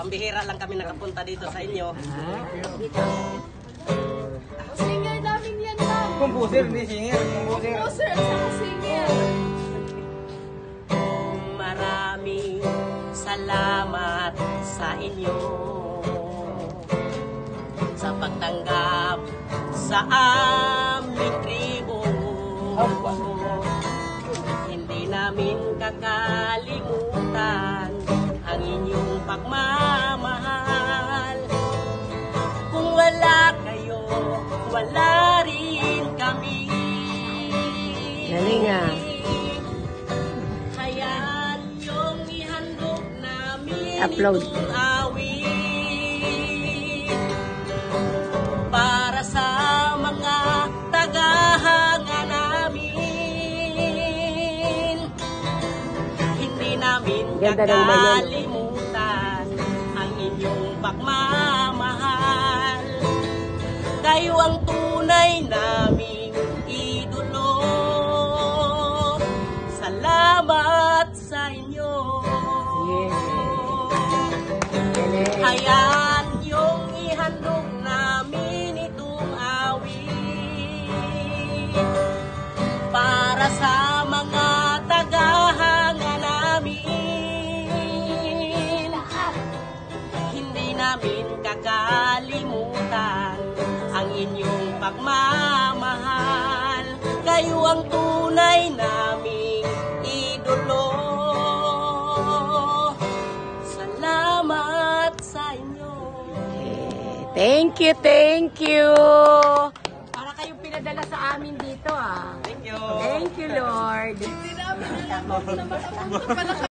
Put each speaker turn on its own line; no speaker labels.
Pambihira lang kami nakapunta dito sa inyo.
Singer namin yan, ma'am.
Composer, hindi singer. Composer.
Composer at saka singer.
Maraming salamat sa inyo sa pagtanggap sa aming tribo. Hindi namin kakalimutan ang inyong pagmamahal. Kung wala kayo, wala rin kami.
Galing ah.
Kaya yung ihandog namin
Upload.
itong awit para sa mga tagahanga namin. Hindi namin
Ganda ng bayan.
kakalimutan ang inyong pagmamahal. Kayo ang tunay naming idolo. Salamat sa inyo. Ayan yung ihandog namin itong awit para sa mga tagahanga namin. Hindi namin kakalimutan ang inyong pagmamahal. Kayo ang tunay naming idolo. Salamat sa inyo.
Thank you, thank you.
Para kayong pinadala sa amin dito, ah.
Thank you.
Thank you, Lord.
Hindi namin alam na makapunta pala